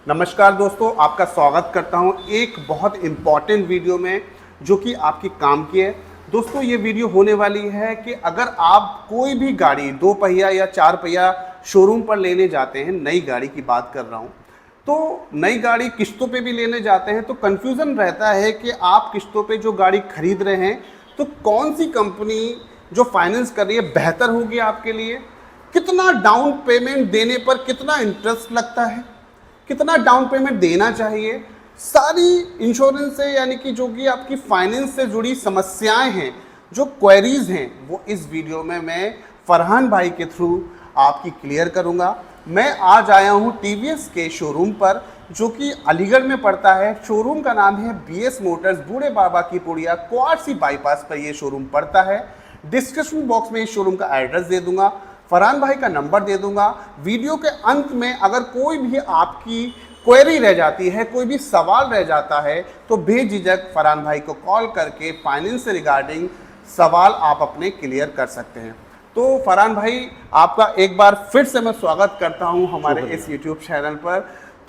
नमस्कार दोस्तों, आपका स्वागत करता हूं एक बहुत इम्पॉर्टेंट वीडियो में जो कि आपके काम की है। दोस्तों ये वीडियो होने वाली है कि अगर आप कोई भी गाड़ी 2 पहिया या 4 पहिया शोरूम पर लेने जाते हैं, नई गाड़ी की बात कर रहा हूं, तो नई गाड़ी किस्तों पे भी लेने जाते हैं तो कन्फ्यूज़न रहता है कि आप किस्तों पे जो गाड़ी खरीद रहे हैं तो कौन सी कंपनी जो फाइनेंस कर रही है बेहतर होगी आपके लिए, कितना डाउन पेमेंट देने पर कितना इंटरेस्ट लगता है, कितना डाउन पेमेंट देना चाहिए, सारी इंश्योरेंस से यानी कि जो कि आपकी फाइनेंस से जुड़ी समस्याएं हैं, जो क्वेरीज हैं, वो इस वीडियो में मैं फरहान भाई के थ्रू आपकी क्लियर करूंगा। मैं आज आया हूं टीवीएस के शोरूम पर जो कि अलीगढ़ में पड़ता है। शोरूम का नाम है बीएस मोटर्स, बूढ़े बाबा की पुड़िया, क्वार्सी बाईपास पर ये शोरूम पड़ता है। डिस्क्रिप्शन बॉक्स में इस शोरूम का एड्रेस दे दूंगा, फरहान भाई का नंबर दे दूंगा। वीडियो के अंत में अगर कोई भी आपकी क्वेरी रह जाती है, कोई भी सवाल रह जाता है तो बेझिझक फरहान भाई को कॉल करके फाइनेंस से रिगार्डिंग सवाल आप अपने क्लियर कर सकते हैं। तो फरहान भाई, आपका एक बार फिर से मैं स्वागत करता हूं हमारे इस यूट्यूब चैनल पर।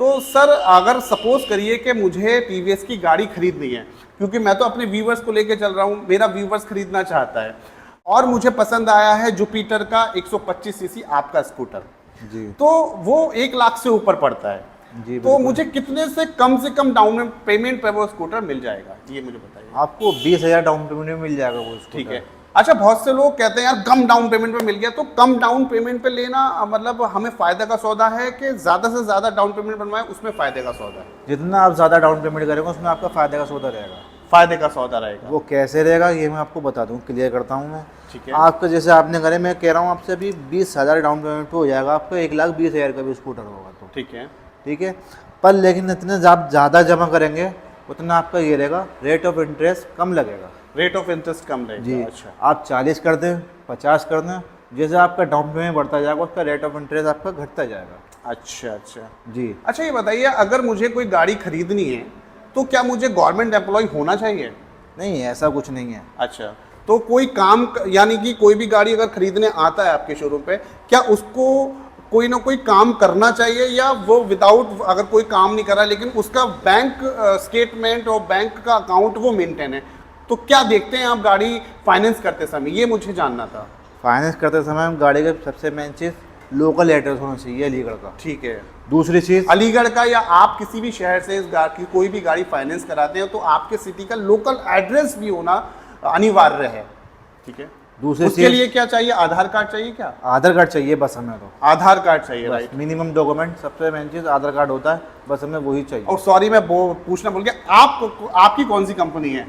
तो सर, अगर सपोज करिए कि मुझे टीवीएस की गाड़ी खरीदनी है, क्योंकि मैं तो अपने व्यूवर्स को लेके चल रहा हूं, मेरा व्यूवर्स खरीदना चाहता है और मुझे पसंद आया है जुपिटर का 125 सीसी आपका स्कूटर जी, तो वो 1 लाख से ऊपर पड़ता है जी। तो मुझे कितने से कम डाउन पेमेंट पे वो स्कूटर मिल जाएगा, ये मुझे बताइए। आपको 20,000 डाउन पेमेंट में मिल जाएगा वो स्कूटर। ठीक है। अच्छा, बहुत से लोग कहते हैं यार कम डाउन पेमेंट पे मिल गया, तो कम डाउन पेमेंट पे लेना मतलब हमें फायदा का सौदा है कि ज्यादा से ज्यादा डाउन पेमेंट बनवाए उसमें फायदे का सौदा है? जितना आप ज्यादा डाउन पेमेंट करेंगे उसमें आपका फायदे का सौदा रहेगा। फायदे का सौदा रहेगा। वो कैसे रहेगा ये मैं आपको बता दूं, क्लियर करता हूं मैं। ठीक है। आपका जैसे आपने करे, मैं कह रहा हूं आपसे अभी 20,000 डाउन पेमेंट पे हो जाएगा, आपको 1,20,000 का भी स्कूटर होगा तो ठीक है। ठीक है। पर लेकिन इतने आप ज़्यादा जमा करेंगे उतना आपका ये रहेगा, रेट ऑफ इंटरेस्ट कम लगेगा। रेट ऑफ इंटरेस्ट कम रहेगा जी। अच्छा। आप 40 कर दें, 50 कर दें, जैसे आपका डाउन पेमेंट बढ़ता जाएगा उसका रेट ऑफ इंटरेस्ट आपका घटता जाएगा। अच्छा अच्छा जी। अच्छा, ये बताइए, अगर मुझे कोई गाड़ी खरीदनी है तो क्या मुझे गवर्नमेंट एम्प्लॉय होना चाहिए? नहीं, ऐसा कुछ नहीं है। अच्छा, तो कोई काम यानी कि कोई भी गाड़ी अगर खरीदने आता है आपके शोरूम पे, क्या उसको कोई ना कोई काम करना चाहिए, या वो विदाउट अगर कोई काम नहीं कर रहा लेकिन उसका बैंक स्टेटमेंट और बैंक का अकाउंट वो मेंटेन है, तो क्या देखते हैं आप गाड़ी फाइनेंस करते समय? ये मुझे जानना था। फाइनेंस करते समय हम गाड़ी का सबसे मेन चीज़ लोकल एड्रेस होना चाहिए अलीगढ़ का। ठीक है। दूसरी चीज़ अलीगढ़ का, या आप किसी भी शहर से इस गाड़ी कोई भी गाड़ी फाइनेंस कराते हैं तो आपके सिटी का लोकल एड्रेस भी होना अनिवार्य है। ठीक है। दूसरी उसके लिए क्या चाहिए? आधार कार्ड चाहिए क्या? आधार कार्ड चाहिए बस हमें तो। आधार कार्ड चाहिए, राइट। मिनिमम डॉक्यूमेंट सबसे मेन चीज़ आधार कार्ड होता है, बस हमें वही चाहिए। और सॉरी, मैं पूछना भूल गया, आपकी कौन सी कंपनी है?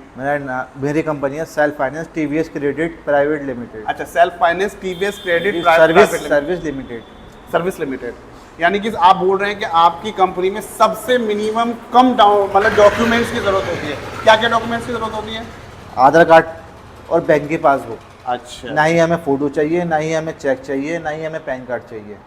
मेरी कंपनी है self finance TVS credit private limited. अच्छा, self finance TVS credit service limited. यानी कि आप बोल रहे हैं कि आपकी कंपनी में सबसे मिनिमम कम डाउन मतलब डॉक्यूमेंट्स की जरूरत होती है। क्या क्या डॉक्यूमेंट्स की जरूरत होती है? आधार कार्ड और बैंक की पासबुक। अच्छा। ना ही हमें फोटो चाहिए, ना ही हमें चेक चाहिए, ना ही हमें पैन कार्ड चाहिए।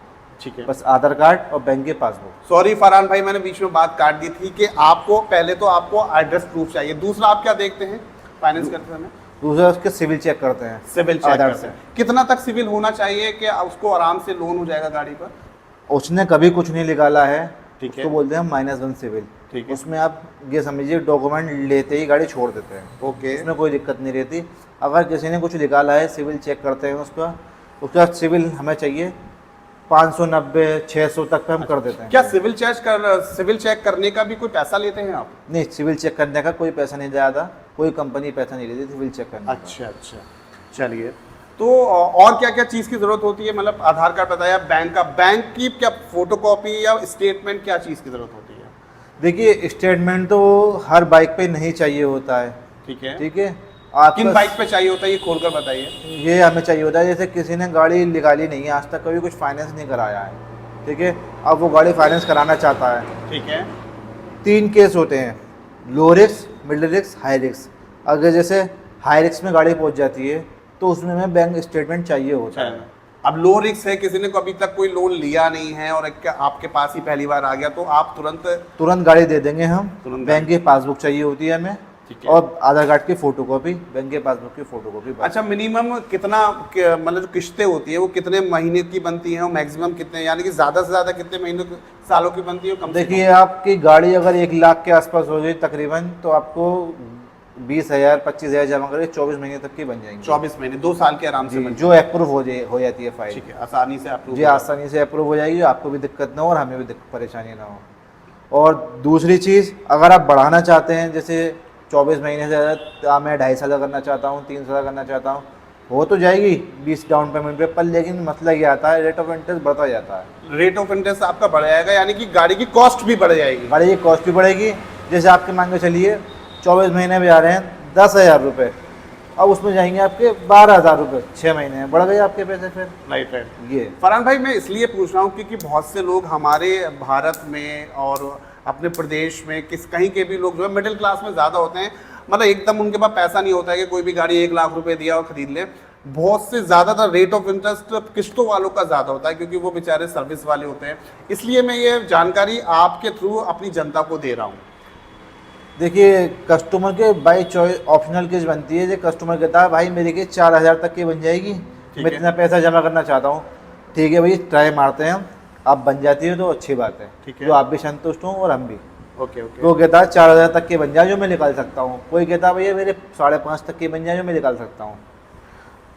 ठीक है। बस आधार कार्ड और बैंक की पासबुक। सॉरी फरहान भाई, मैंने बीच में बात काट दी थी कि आपको पहले तो आपको एड्रेस प्रूफ चाहिए। दूसरा आप क्या देखते हैं फाइनेंस करते समय? दूसरा उसके सिविल चेक करते हैं। सिविल चेक करते हैं। कितना तक सिविल होना चाहिए कि उसको आराम से लोन हो जाएगा गाड़ी पर? उसने कभी कुछ नहीं निकाला है, ठीक है, तो बोलते हैं -1 सिविल। ठीक है। उसमें आप ये समझिए डॉक्यूमेंट लेते ही गाड़ी छोड़ देते हैं। ओके। उसमें कोई दिक्कत नहीं रहती। अगर किसी ने कुछ निकाला है सिविल चेक करते हैं उसका सिविल हमें चाहिए 590-600 तक पे हम कर देते हैं। क्या सिविल चेक करने का भी कोई पैसा लेते हैं आप? नहीं, सिविल चेक करने का कोई पैसा नहीं ज़्यादा, कोई कंपनी पैसा नहीं लेती सिविल चेक करने का। अच्छा अच्छा, चलिए। तो और क्या क्या चीज़ की ज़रूरत होती है? मतलब आधार कार्ड बताया, बैंक की क्या फोटोकॉपी या स्टेटमेंट, क्या चीज़ की ज़रूरत होती है? देखिए, स्टेटमेंट तो हर बाइक पे नहीं चाहिए होता है। ठीक है। ठीक है। किन बाइक पे चाहिए होता है ये खोलकर बताइए। ये हमें चाहिए होता है जैसे किसी ने गाड़ी निकाली नहीं है, आज तक कभी कुछ फाइनेंस नहीं कराया है, ठीक है, अब वो गाड़ी फाइनेंस कराना चाहता है। ठीक है। 3 केस होते हैं, low risk, middle risk, high risk. अगर जैसे हाई रिस्क में गाड़ी पहुंच जाती है तो उसमें हमें बैंक स्टेटमेंट चाहिए होता है। अब लो रिस्क है, किसी ने अभी तक कोई लोन लिया नहीं है और आपके पास ही पहली बार आ गया, तो आप तुरंत गाड़ी दे देंगे हम। तुरंत बैंक की पासबुक चाहिए होती है हमें, ठीक है। और आधार कार्ड की फोटोकॉपी, बैंक के पासबुक की फोटोकॉपी। अच्छा, मिनिमम कितना मतलब जो किस्तें होती है वो कितने महीने की बनती हैं और मैक्सिमम कितने, यानी कि ज़्यादा से ज़्यादा कितने महीनों सालों की बनती है? कम से देखिए आपकी गाड़ी अगर 1 लाख के आसपास हो जाए तकरीबन, तो आपको 20,000 25,000 जमा करके 24 महीने तक की बन जाएंगी। 24 महीने, 2 साल के आराम से जी, बन जो अप्रूव हो जाती है फाइल। ठीक है, आसानी से अप्रूव जी, आसानी से अप्रूव हो जाएगी, आपको भी दिक्कत ना हो और हमें भी परेशानी ना हो। और दूसरी चीज़, अगर आप बढ़ाना चाहते हैं, जैसे 24 महीने से ज़्यादा मैं 2.5 साल का करना चाहता हूँ, 3 साल का करना चाहता हूँ, हो तो जाएगी 20 डाउन पेमेंट पे, पर लेकिन मसला ये आता है रेट ऑफ इंटरेस्ट बढ़ता जाता है। रेट ऑफ इंटरेस्ट आपका बढ़ जाएगा, यानी कि गाड़ी की कॉस्ट भी बढ़ जाएगी। गाड़ी की कॉस्ट भी बढ़ेगी। जैसे आपके मान के चलिए 24 महीने में आ रहे हैं 10,000 रुपये, अब उसमें जाएंगे आपके 12,000 रुपये, 6 महीने में बढ़ गए आपके पैसे फिर। Right right. ये फरहान भाई, मैं इसलिए पूछ रहा हूँ क्योंकि बहुत से लोग हमारे भारत में और अपने प्रदेश में कहीं के भी लोग जो है मिडिल क्लास में ज़्यादा होते हैं, मतलब एकदम उनके पास पैसा नहीं होता है कि कोई भी गाड़ी 1 लाख रुपए दिया और खरीद ले। बहुत से ज़्यादातर रेट ऑफ इंटरेस्ट किस्तों वालों का ज़्यादा होता है क्योंकि वो बेचारे सर्विस वाले होते हैं। इसलिए मैं ये जानकारी आपके थ्रू अपनी जनता को दे रहा हूँ। देखिए, कस्टमर के बाई चॉइस ऑप्शनल केस बनती है। जो कस्टमर कहता है भाई मेरे के 4,000 तक की बन जाएगी, मैं इतना पैसा जमा करना चाहता हूँ, ठीक है भाई ट्राई मारते हैं हम, आप बन जाती है तो अच्छी बात है, ठीक है। तो आप भी संतुष्ट हों और हम भी। Okay okay. तो कहता है 4,000 तक की बन जाए जो मैं निकाल सकता हूँ, कोई कहता है भैया मेरे 5.5 तक की बन जाए जो मैं निकाल सकता हूँ,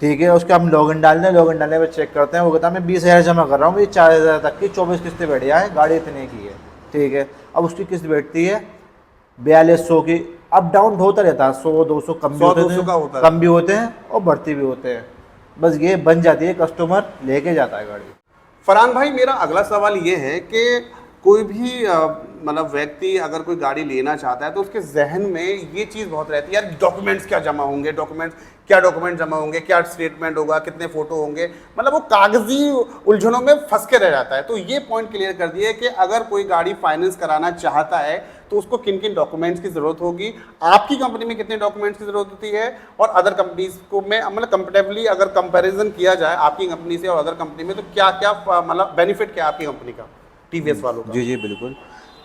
ठीक है। उसका हम लॉगिन डाल दें, लॉगिन डालने पर चेक करते हैं, वो कहता है मैं 20,000 जमा कर रहा हूँ, ये 4,000 तक की 24 किस्तें बैठ जाए, गाड़ी इतने की है, ठीक है। अब उसकी किस्त बैठती है 4200 की, अप डाउन होता रहता है, 100-200 कम भी 100-200 का होता होते है, कम भी होते हैं और बढ़ती भी होते हैं। बस ये बन जाती है, कस्टमर लेके जाता है गाड़ी। फरहान भाई, मेरा अगला सवाल ये है कि कोई भी मतलब व्यक्ति अगर कोई गाड़ी लेना चाहता है तो उसके जहन में ये चीज़ बहुत रहती है, यार डॉक्यूमेंट्स क्या जमा होंगे, डॉक्यूमेंट जमा होंगे, क्या स्टेटमेंट होगा, कितने फोटो होंगे, मतलब वो कागजी उलझनों में फंस के रह जाता है। तो ये पॉइंट क्लियर कर दिए कि अगर कोई गाड़ी फाइनेंस कराना चाहता है तो उसको किन किन डॉक्यूमेंट्स की ज़रूरत होगी, आपकी कंपनी में कितने डॉक्यूमेंट्स की ज़रूरत होती है, और अदर कंपनीज को में मतलब कंपेरेटिवली अगर कंपैरिजन किया जाए आपकी कंपनी से और अदर कंपनी में, तो क्या क्या मतलब बेनिफिट क्या है आपकी कंपनी का टीवीएस वालों का? जी जी बिल्कुल,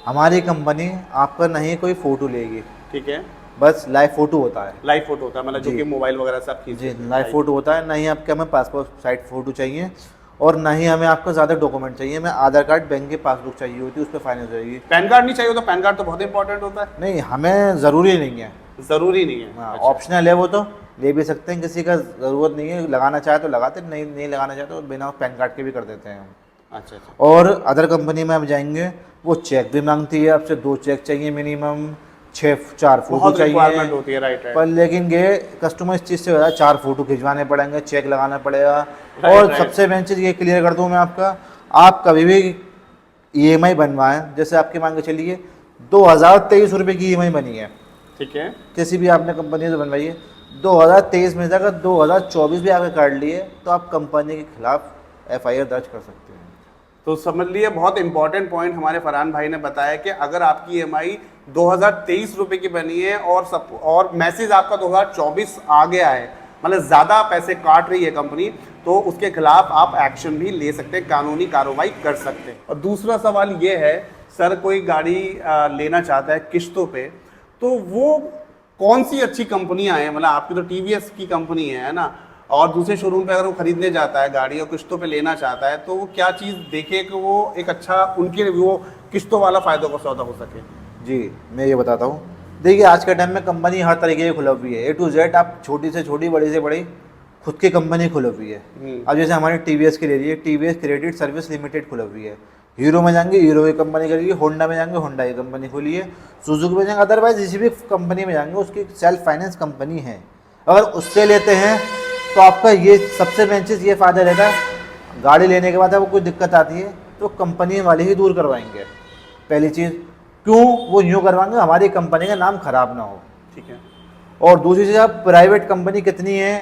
हमारी कंपनी आपका नहीं कोई फ़ोटो लेगी, ठीक है। बस लाइव फ़ोटो होता है। लाइव फोटो होता है, मतलब जो जी। कि मोबाइल वगैरह से आप खींच जी, सकते हैं। लाइव फ़ोटो होता है, नहीं आपके हमें पासपोर्ट साइज फ़ोटो चाहिए, और ना ही हमें आपका ज़्यादा डॉक्यूमेंट चाहिए। हमें आधार कार्ड, बैंक की पासबुक चाहिए होती है, उस पर फाइनेंस होगी। पैन कार्ड नहीं चाहिए? तो पैन कार्ड तो बहुत इंपॉर्टेंट होता है। नहीं, हमें ज़रूरी नहीं है, ज़रूरी नहीं है। हाँ अच्छा। ऑप्शनल है, वो तो ले भी सकते हैं, किसी का ज़रूरत नहीं है, लगाना चाहे तो लगाते, नहीं लगाना चाहे तो बिना पैन कार्ड के भी कर देते हैं हम। अच्छा अच्छा। और अदर कंपनी में आप जाएंगे, वो चेक भी मांगती है आपसे, 2 चेक चाहिए मिनिमम, 4 फोटो बहुत रिक्वायरमेंट चाहिए। होती है, राइट राइट। पर लेकिन ये कस्टमर इस चीज़ से होता है, 4 फोटो खिंचवाने पड़ेंगे, चेक लगाना पड़ेगा। Right, और right. सबसे मेन चीज़ ये क्लियर कर दूँ मैं आपका, आप कभी भी EMI बनवाएं, जैसे आपके मान के चलिए 2023 रुपये की EMI बनी है, ठीक है। किसी भी आपने कंपनी से बनवाई है, 2023 में से अगर 2024 भी आपने काट लिए तो आप कंपनी के खिलाफ FIR दर्ज कर सकते हैं। तो समझ लिए, बहुत इंपॉर्टेंट पॉइंट हमारे फरहान भाई ने बताया कि अगर आपकी EMI 2023 रुपये की बनी है और मैसेज आपका 2024 आ गया है, मतलब ज़्यादा पैसे काट रही है कंपनी, तो उसके खिलाफ आप एक्शन भी ले सकते हैं, कानूनी कार्रवाई कर सकते हैं। और दूसरा सवाल ये है सर, कोई गाड़ी लेना चाहता है किस्तों पे, तो वो कौन सी अच्छी कंपनियां हैं? मतलब आपकी तो TVS की कंपनी है ना, और दूसरे शोरूम पे अगर वो खरीदने जाता है गाड़ी और किस्तों पे लेना चाहता है, तो वो क्या चीज़ देखे कि वो एक अच्छा उनके वो किस्तों वाला फ़ायदों का सौदा हो सके? जी, मैं ये बताता हूँ। देखिए, आज के टाइम में कंपनी हर तरीके की खुली हुई है, A to Z, आप छोटी से छोटी, बड़ी से बड़ी खुद की कंपनी खुली हुई है। अब जैसे हमारी TVS की ले लीजिए, TVS क्रेडिट सर्विस लिमिटेड खुली हुई है। हीरो में जाएंगे, हीरो की कंपनी करेगी, होंडा में जाएंगे, होंडा की कंपनी खुली है, सुजुकी में जाएंगे, अदरवाइज किसी भी कंपनी में जाएंगे उसकी सेल्फ फाइनेंस कंपनी है। अगर उससे लेते हैं तो आपका ये सबसे मेन चीज़ ये फ़ायदा रहता है, गाड़ी लेने के बाद आपको कोई दिक्कत आती है तो कंपनी वाले ही दूर करवाएंगे। पहली चीज़, क्यों वो यूँ करवाएंगे, हमारी कंपनी का नाम खराब ना हो, ठीक है। और दूसरी चीज़, आप प्राइवेट कंपनी कितनी है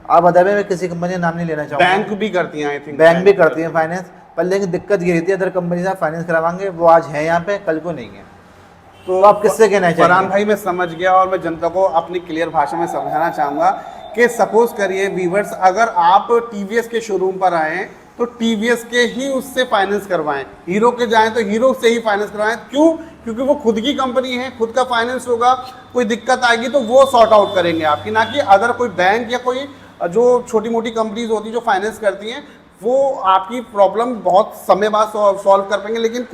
आप बताए, मैं किसी कंपनी का नाम नहीं लेना चाहूँगा, बैंक भी करती हैं, आई थिंक बैंक भी करती है फाइनेंस, पर लेकिन दिक्कत ये रहती है अदर कंपनी से आप फाइनेंस करवाएंगे, वो आज है यहाँ पे, कल को नहीं है, तो आप किससे कहना चाहिए? फरहान भाई, मैं समझ गया, और मैं जनता को अपनी क्लियर भाषा में समझाना चाहूँगा कि सपोज करिए व्यूवर्स, अगर आप TVS के शोरूम पर आएँ तो टीवीएस के ही उससे फाइनेंस करवाएं। हीरो के जाएं तो हीरो से ही फाइनेंस करवाएं। क्यों? क्योंकि वो खुद की कंपनी है, खुद का फाइनेंस होगा, कोई दिक्कत आएगी तो वो सॉर्ट आउट करेंगे आपकी, ना कि अदर कोई बैंक या कोई जो छोटी मोटी कंपनीज होती है जो फाइनेंस करती हैं, वो आपकी प्रॉब्लम बहुत समय बाद सॉल्व कर पाएंगे। लेकिन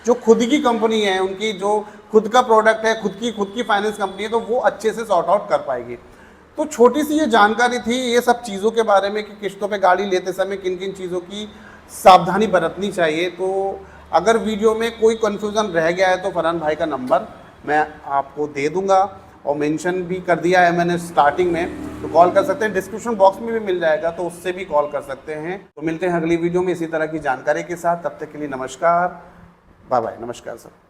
जो खुद की कंपनी है, उनकी जो खुद का प्रोडक्ट है, खुद की फाइनेंस कंपनी है, तो वो अच्छे से सॉर्ट आउट कर पाएगी। तो छोटी सी ये जानकारी थी ये सब चीज़ों के बारे में कि किस्तों पे गाड़ी लेते समय किन किन चीज़ों की सावधानी बरतनी चाहिए। तो अगर वीडियो में कोई कन्फ्यूज़न रह गया है तो फरहान भाई का नंबर मैं आपको दे दूंगा और मेंशन भी कर दिया है मैंने स्टार्टिंग में, तो कॉल कर सकते हैं। डिस्क्रिप्शन बॉक्स में भी मिल जाएगा, तो उससे भी कॉल कर सकते हैं। तो मिलते हैं अगली वीडियो में इसी तरह की जानकारी के साथ। तब तक के लिए नमस्कार, बाय बाय। नमस्कार सर।